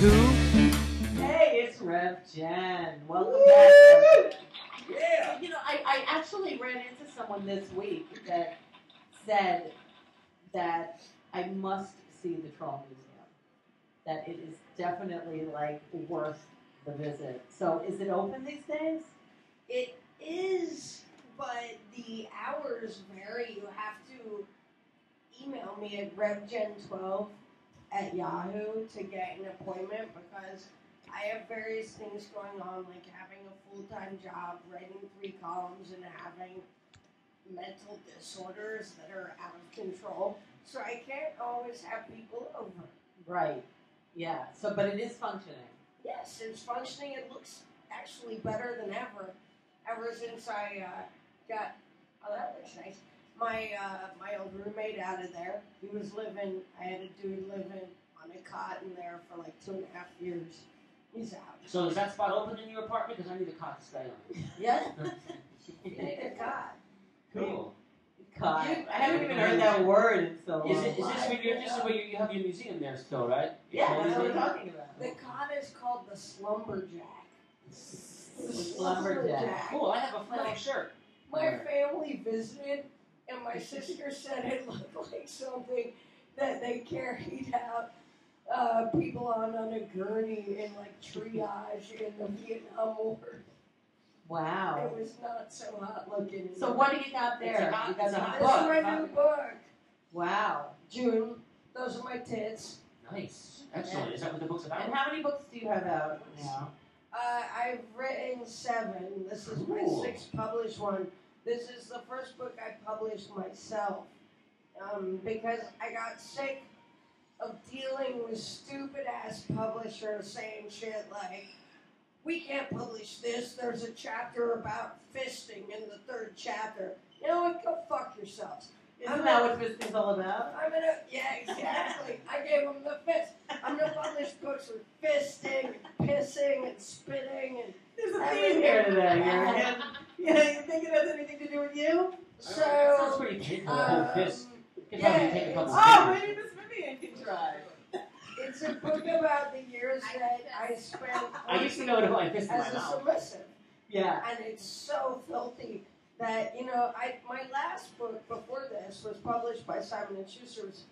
WhO? Hey, it's Rev Jen. Welcome back. Rev Jen. Yeah. You know, I actually ran into someone this week that said that I must see the Troll Museum. That it is definitely like worth the visit. So, is it open these days? It is, but the hours vary. You have to email me at revgen12@yahoo to get an appointment because I have various things going on, like having a full-time job, writing 3 columns, and having mental disorders that are out of control. So I can't always have people over. Right. Yeah. So, but it is functioning. Yes, it's functioning. It looks actually better than ever. Ever since I got, oh, that looks nice. My old roommate out of there. He was living. I had a dude living on a cot in there for like 2.5 years. He's out. So is that spot open in your apartment? Because I need a cot to stay on. Yeah. You need a cot. Cool. God, I haven't even heard that word in so long. Is this where you have your museum there still, right? Yeah, that's what we're talking about. The cot is called the Slumberjack. The Slumberjack. Cool, I have a flannel shirt. My family visited, and my sister said it looked like something that they carried out people on a gurney in like triage in the Vietnam War. Wow. It was not so hot looking. So what do you got there? It's a hot This is book. my new book. Wow. June. Those are my tits. Nice. Excellent. Is that what the book's about? And how many books do you have out now? I've written 7. This is my Cool. 6th published one. This is the first book I published myself because I got sick of dealing with stupid-ass publishers saying shit like, we can't publish this. There's a chapter about fisting in the 3rd chapter. You know what? Go fuck yourselves. Isn't that what fisting's all about? Yeah, exactly. I gave them the fist. I'm gonna publish books with fisting, and pissing, and spitting, and There's a theme here today. Yeah, you think it has anything to do with you? so. Sounds pretty painful, the whole fist. You can probably take a couple Oh, fingers. maybe Miss Vivian can try. It's a book about the years that I spent I used to know to put my fist in my as a mouth. submissive, Yeah. and it's so filthy that my last book before this was published by Simon & Schuster. It was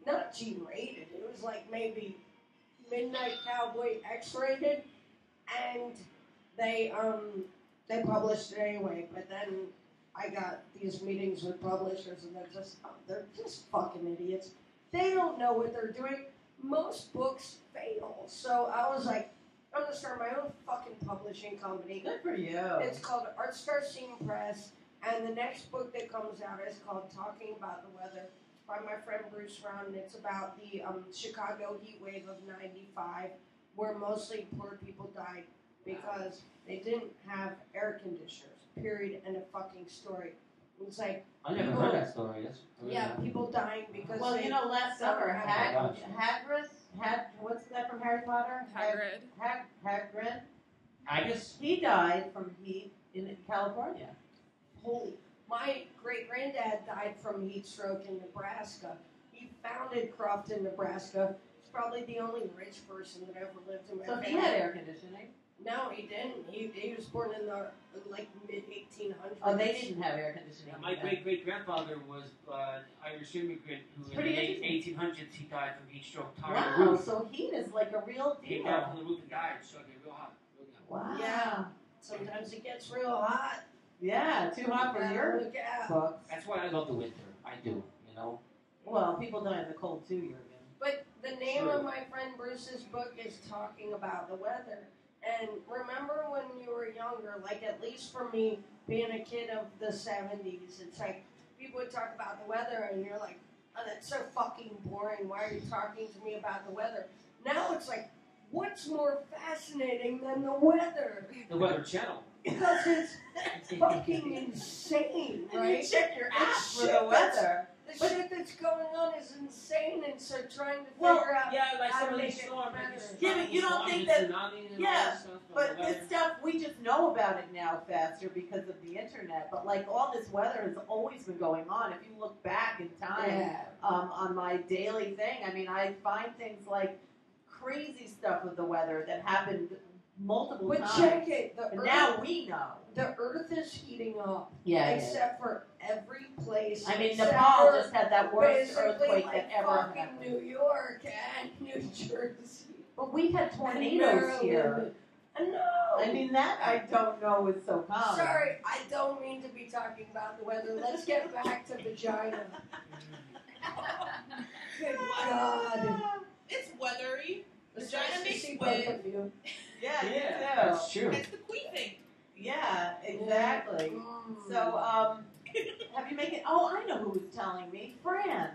not G-rated. It was like maybe Midnight Cowboy X-rated, and they published it anyway. But then I got these meetings with publishers, and they're just fucking idiots. They don't know what they're doing. Most books fail. So I was like, I'm going to start my own fucking publishing company. Good for you. It's called Art Star Scene Press, and the next book that comes out is called Talking About the Weather by my friend Bruce Brown, and it's about the Chicago heat wave of '95, where mostly poor people died because they didn't have air conditioners, period, and a fucking story. It's like, I never heard that story. That's really yeah, nice. people dying because Well, they... last summer, gosh. what's that from Harry Potter? Hagrid. Haggis? He died from heat in California. My great-granddad died from heat stroke in Nebraska. He founded Crofton, Nebraska. He's probably the only rich person that ever lived in my So family. he had air conditioning. No, he didn't. He was born in the mid-1800s. Oh, they didn't have air conditioning. Yeah, my great-great-grandfather was Irish immigrant who in Pretty the late interesting. 1800s he died from heat stroke. Tired Wow, of the roof. so heat is like a real Came deal. down from the roof and died. So it got real hot. Really hot. Wow. Yeah. Sometimes it gets real hot. Yeah, too hot for Gotta your look out. books. That's why I love the winter. I do, you know. Well, people die in the cold too, Jurgen. But the name True. of my friend Bruce's book is Talking About the Weather. And remember when you were younger, like at least for me, being a kid of the 70s, it's like people would talk about the weather and you're like, oh, that's so fucking boring. Why are you talking to me about the weather? Now it's like, what's more fascinating than the weather? The Weather Channel. Because it's fucking insane, And right? you check your app It's for shit the weather. The shit that's going on is insane, and so trying to Well, figure out Yeah, like how some to of make these it storms. better. Yeah, but you don't think that- Tsunamis and yeah, all that stuff, But the weather. this stuff, we just know about it now faster because of the internet. But like all this weather has always been going on. If you look back in time Yeah. on my daily thing, I mean, I find things like crazy stuff with the weather that happened multiple But times. check it. The But Earth, now we know. the Earth is heating up. Yeah. Except for every place. I mean, except Nepal for just had that worst basically earthquake like that ever fucking happened. New York and New Jersey. But we've had and tornadoes here. Maryland. No. I mean, that I don't know is so common. Sorry, I don't mean to be talking about the weather. Let's get back to vagina. Good God. It's weathery. It's Vagina nice to makes see wind. both of you. Yeah, you too. That's true. It's the queefing. Yeah, exactly. Mm. So, have you made it? Oh, I know who was telling me. Fran.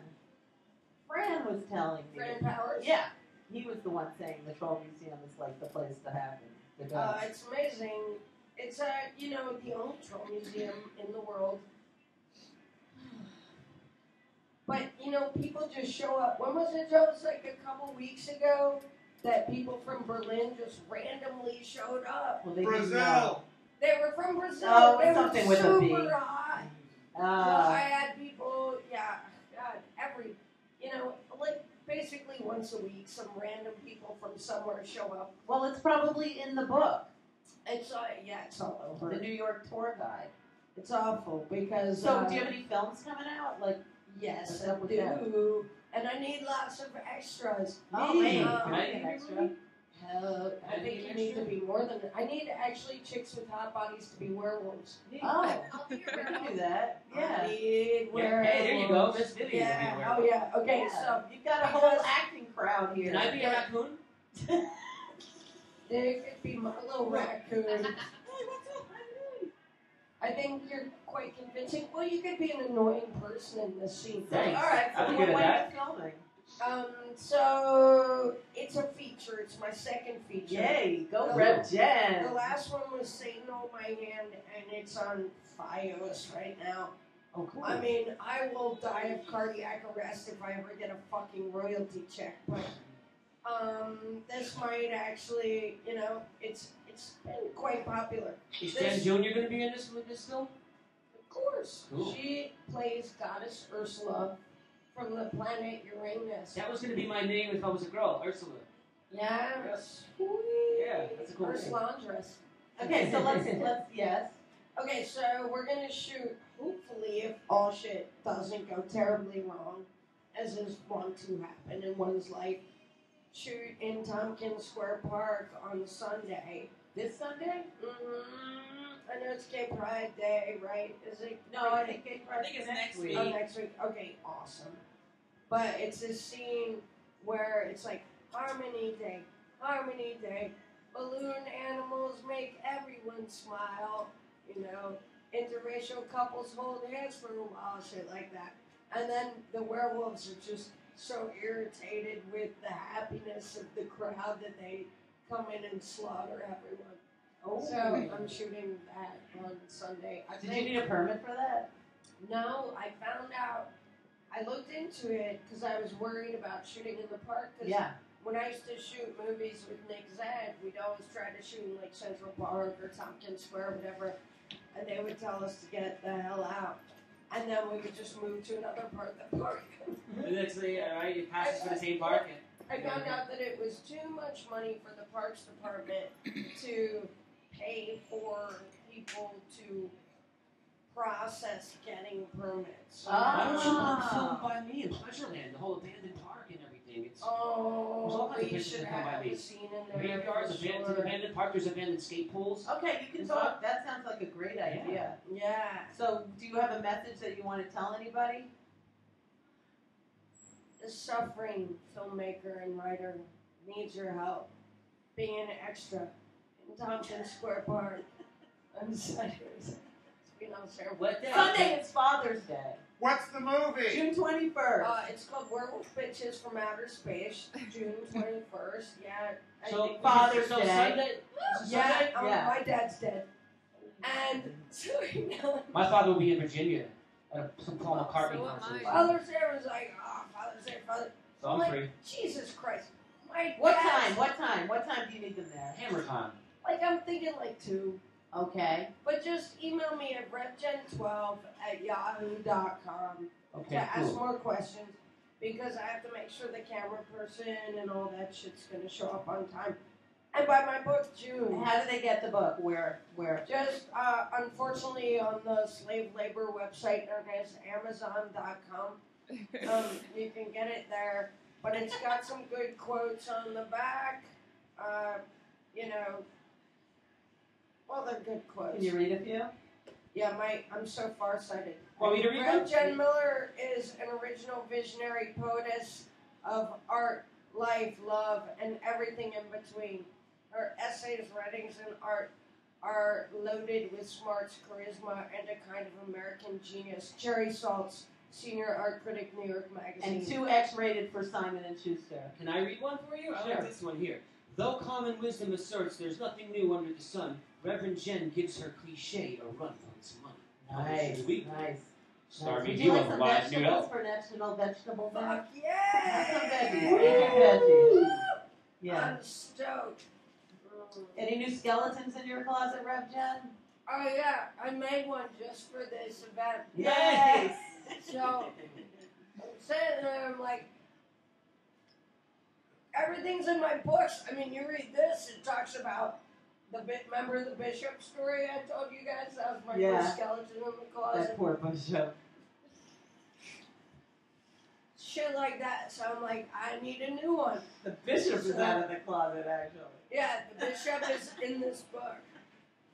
Fran was telling me. Fran Powers? Yeah. He was the one saying the Troll Museum is like the place to happen. To go. It's amazing. It's the only troll museum in the world. But people just show up. When was it, Joe? It was like a couple weeks ago that people from Berlin just randomly showed up. Well, they didn't Brazil. know. They were from Brazil. Oh, they something were with a B. super hot. So I had people, every, like basically once a week, some random people from somewhere show up. Well, it's probably in the book. It's it's all over. The New York tour guide. It's awful because. So, do you have any films coming out? Like, Yes, what's I up with do. that? And I need lots of extras. Oh, Hey, man. can I get an extra? Hell, I think you need to be more than. I need actually chicks with hot bodies to be werewolves. Oh, I'll be we your can do werewolf. that. I Yeah. need werewolves. Hey, there you go. This video. Yeah. Oh yeah. Okay. Yeah. So You've got a whole acting crowd here. Can I be a raccoon? there could be my little raccoon. Hey, what's up? How you doing? I think you're quite convincing. Well, you could be an annoying person in this scene. Thanks. All right. So I'm when good at are you filming? So it's a feature. It's my second feature. Yay! Go The- Red The Jen. last one was Satan Hold My Hand, and it's on FiOS right now. Oh, cool. I mean, I will die of cardiac arrest if I ever get a fucking royalty check. But this might actually, it's been quite popular. Is Jen Jr. going to be in this film? Of course, Cool. she plays Goddess Ursula from the planet Uranus. That was going to be my name if I was a girl, Ursula. Yeah, Yes. sweet. Yeah, that's a cool name. Ursula Andress. Okay, so let's yes. Okay, so we're gonna shoot, hopefully, if all shit doesn't go terribly wrong, as is wont to happen in one's life, shoot in Tompkins Square Park on Sunday. This Sunday? I know it's Gay Pride Day, right? Is it? No, I think Gay Pride I think it's is next week. Oh, next week. Okay, awesome. But it's this scene where it's like Harmony Day, balloon animals make everyone smile, interracial couples hold hands for a while, shit like that. And then the werewolves are just so irritated with the happiness of the crowd that they come in and slaughter everyone. Oh. So I'm shooting that on Sunday. I Did you think- need a permit for that? No, I found out. I looked into it because I was worried about shooting in the park. Cause Yeah. when I used to shoot movies with Nick Zed, we'd always try to shoot in like Central Park or Tompkins Square, whatever, and they would tell us to get the hell out, and then we would just move to another part of the park. And that's right, it passes for the same park. I found out that it was too much money for the Parks Department to pay for people to process getting permits. Why don't you Ah. film by me in Pleasureland, the whole abandoned park and everything? It's there's all Oh, kinds of we pictures should that come by have me. a scene in there. Graveyards, for abandoned, sure. abandoned park, there's abandoned skate pools. Okay, you can talk. That sounds like a great idea. Yeah. So, do you have a message that you want to tell anybody? The suffering filmmaker and writer needs your help. Being an extra in Tompkins Square Park on Sundays. What day? Sunday is Father's Day. What's the movie? June 21st. It's called Werewolf Bitches from Outer Space, June 21st. Yeah. I So think- Father's so Day. Sunday. So Yeah, Sunday? Yeah. my dad's dead. And so My father will be in Virginia at some Paul McCartney So am concert. I. Father's Day was like, Father's Day, Father. So I'm like, free. Jesus Christ. My What dad's- time? What time? What time do you need them there? Hammer time. Like, I'm thinking like 2. Okay. But just email me at revgen12@yahoo.com to Okay, ask cool. more questions. because I have to make sure the camera person and all that shit's gonna show up on time. And buy my book, June. How do they get the book? Where? Just, unfortunately, on the slave labor website known as Amazon.com. You can get it there, but it's got some good quotes on the back. You know, well, they're good quotes. Can you read a few? Yeah, I'm so farsighted. Want me to read them? Jen Miller is an original visionary poetess of art, life, love, and everything in between. Her essays, writings, and art are loaded with smarts, charisma, and a kind of American genius. Cherry Saltz, senior art critic, New York Magazine. And 2X rated for Simon & Schuster. Can I read one for you? I Sure. like this one here. Though common wisdom asserts there's nothing new under the sun, Reverend Jen gives her cliche a run for its money. Nice. Week. Nice. Starving Would you you like of some live vegetables noodle. for National Vegetable Day? Fuck yeah! Have some veggies. Eat your veggies. Yeah. I'm stoked. Any new skeletons in your closet, Rev Jen? Oh yeah, I made one just for this event. Nice. So, I'm sitting there, I'm like, everything's in my books. I mean, you read this, it talks about remember the bishop story I told you guys? That was my first skeleton in the closet. That poor bishop. Shit like that. So I'm like, I need a new one. The bishop is out of the closet, actually. Yeah, the bishop is in this book.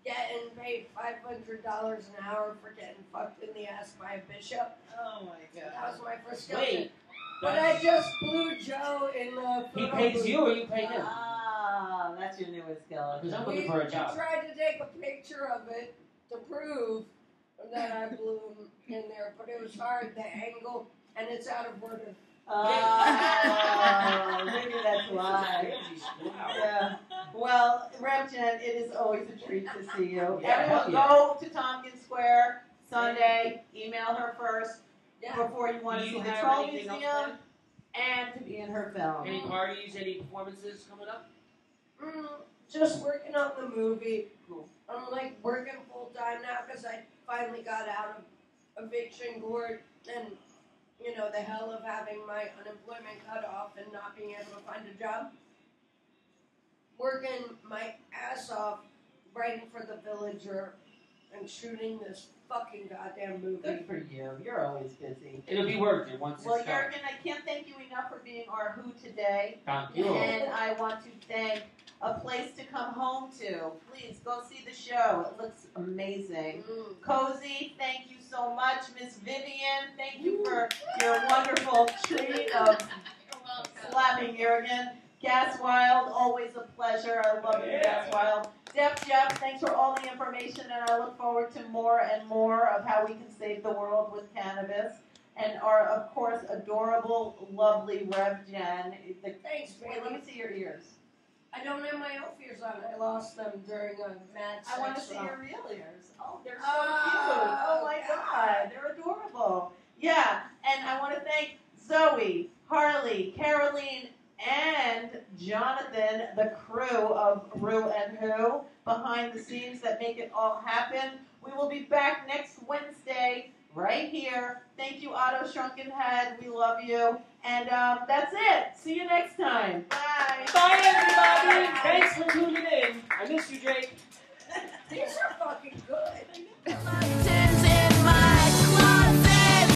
Getting paid $500 an hour for getting fucked in the ass by a bishop. Oh my god. That was my first skeleton. Wait. But I just blew Joe in the He photo pays booth. you or you pay him? Ah, that's your newest skeleton. Because I'm We looking for a job. tried to take a picture of it to prove that I blew him in there, but it was hard, the angle, and it's out of order. Oh, maybe that's why. Wow. Yeah. Well, Rev Jen, it is always a treat to see you. Yeah, Everyone, yeah. go to Tompkins Square Sunday. Email her first Yeah. before you want Do to you see the have Troll anything else Museum planned? and to be in her film. Any parties, any performances coming up? Just working on the movie. Cool. I'm like working full time now because I finally got out of eviction court and, you know, the hell of having my unemployment cut off and not being able to find a job. Working my ass off, writing for The Villager and shooting this fucking goddamn movie. Good for you. You're always busy. It'll be worth it once Well, it's done. Jurgen, I can't thank you enough for being our Who today. Thank you. And I want to thank A Place to Come Home To. Please go see the show. It looks amazing. Cozy, thank you so much. Miss Vivian, thank you for your wonderful treat of slapping Jurgen. Gas Wild, always a pleasure. I love you, Gas Wild. Jeff, thanks for all the information, and I look forward to more and more of how we can save the world with cannabis. And our, of course, adorable, lovely Rev Jen. Thanks, Wait, let me baby. see your ears. I don't have my elf ears on. I lost them during a mad sex I want to see romp. your real ears. Oh, they're so Oh, cute. Oh my God, they're adorable. Yeah, and I want to thank Zoe, Harley, Caroline, and Jonathan, the crew of ReW, behind the scenes that make it all happen. We will be back next Wednesday, right here. Thank you, Otto Shrunken Head. We love you. And that's it. See you next time. Bye. Bye, everybody. Thanks for tuning in. I miss you, Drake. These are fucking good. Take